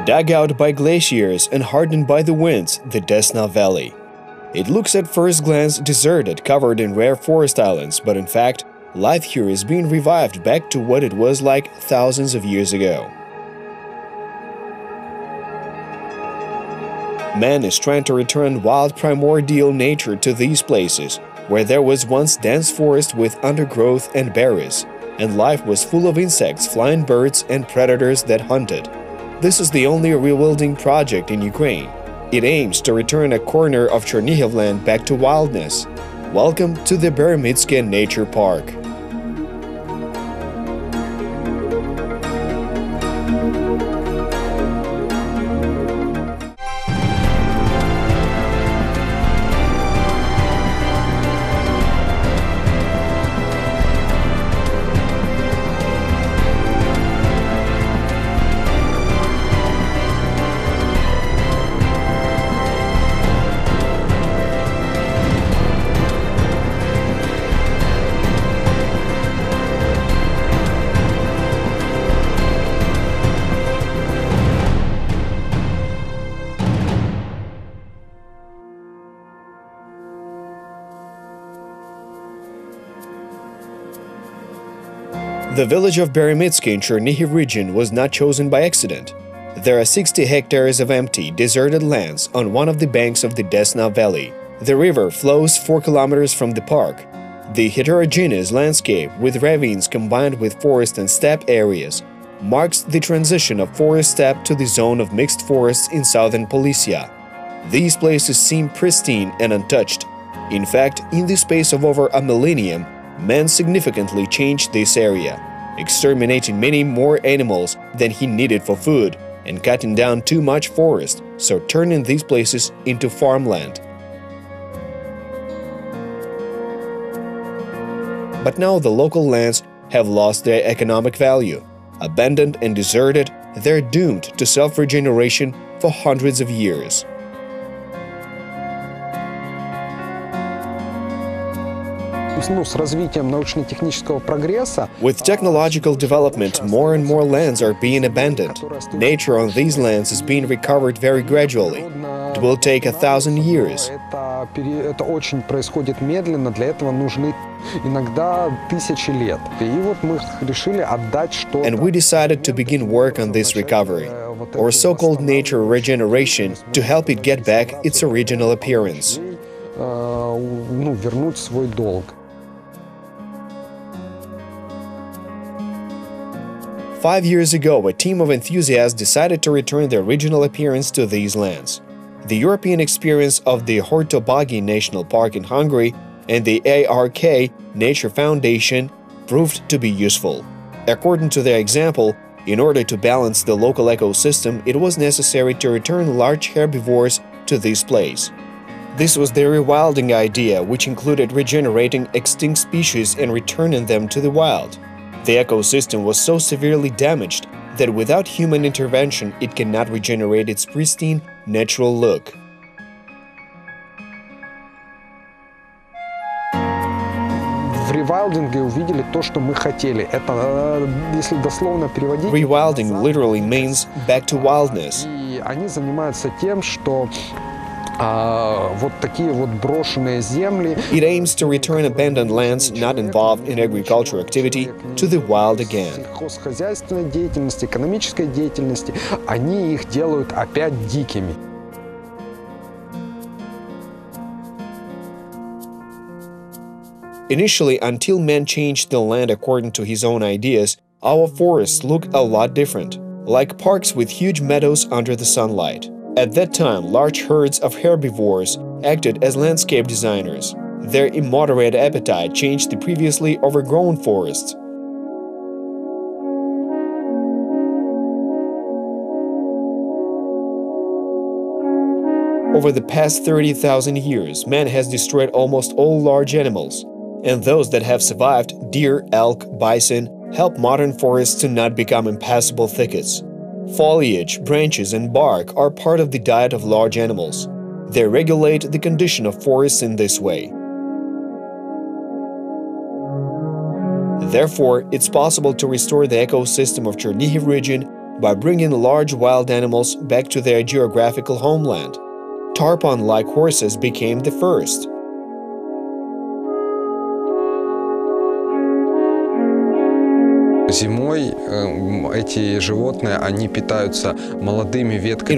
Dug out by glaciers and hardened by the winds, the Desna Valley. It looks at first glance deserted, covered in rare forest islands, but in fact, life here is being revived back to what it was like thousands of years ago. Man is trying to return wild primordial nature to these places, where there was once dense forest with undergrowth and berries, and life was full of insects, flying birds, and predators that hunted. This is the only rewilding project in Ukraine. It aims to return a corner of Chernihiv land back to wildness. Welcome to the Beremytske Nature Park. The village of Beremytske in Chernihiv region was not chosen by accident. There are 60 hectares of empty, deserted lands on one of the banks of the Desna Valley. The river flows 4 kilometers from the park. The heterogeneous landscape, with ravines combined with forest and steppe areas, marks the transition of forest-steppe to the zone of mixed forests in southern Polisia. These places seem pristine and untouched. In fact, in the space of over a millennium, man significantly changed this area, exterminating many more animals than he needed for food and cutting down too much forest, so turning these places into farmland. But now the local lands have lost their economic value. Abandoned and deserted, they're doomed to self-regeneration for hundreds of years. With technological development, more and more lands are being abandoned. Nature on these lands is being recovered very gradually. It will take 1,000 years. And we decided to begin work on this recovery, or so-called nature regeneration, to help it get back its original appearance. 5 years ago, a team of enthusiasts decided to return the original appearance to these lands. The European experience of the Hardened National Park in Hungary and the ARK Nature Foundation proved to be useful. According to their example, in order to balance the local ecosystem, it was necessary to return large herbivores to this place. This was the rewilding idea, which included regenerating extinct species and returning them to the wild. The ecosystem was so severely damaged that without human intervention it cannot regenerate its pristine, natural look. Rewilding literally means back to wildness. It aims to return abandoned lands not involved in agricultural activity to the wild again. Initially, until man changed the land according to his own ideas, our forests look a lot different, like parks with huge meadows under the sunlight. At that time, large herds of herbivores acted as landscape designers. Their immoderate appetite changed the previously overgrown forests. Over the past 30,000 years, man has destroyed almost all large animals, and those that have survived, deer, elk, bison, help modern forests to not become impassable thickets. Foliage, branches, and bark are part of the diet of large animals. They regulate the condition of forests in this way. Therefore, it's possible to restore the ecosystem of Chernihiv region by bringing large wild animals back to their geographical homeland. Tarpon-like horses became the first. In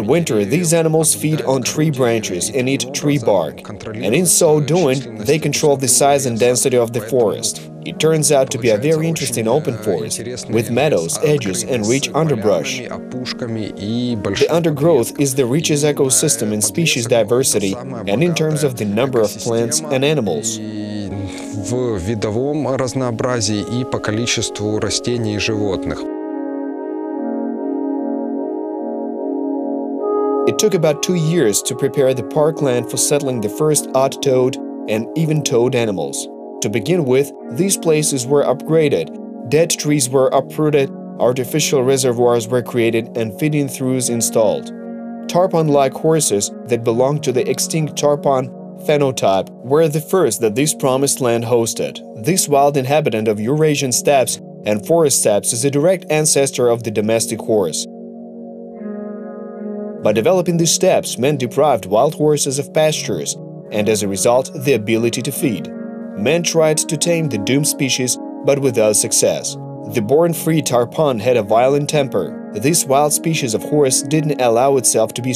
winter, these animals feed on tree branches and eat tree bark, and in so doing, they control the size and density of the forest. It turns out to be a very interesting open forest, with meadows, edges, and rich underbrush. The undergrowth is the richest ecosystem in species diversity and in terms of the number of plants and animals. В видовом разнообразии и по количеству растений и животных. It took about 2 years to prepare the parkland for settling the first odd-toed and even-toed animals. To begin with, these places were upgraded, dead trees were uprooted, artificial reservoirs were created, and feeding troughs installed. Tarpon-like horses that belonged to the extinct tarpon phenotype were the first that this promised land hosted. This wild inhabitant of Eurasian steppes and forest steppes is a direct ancestor of the domestic horse. By developing the steppes, men deprived wild horses of pastures and, as a result, the ability to feed. Men tried to tame the doomed species, but without success. The born-free tarpon had a violent temper. This wild species of horse didn't allow itself to be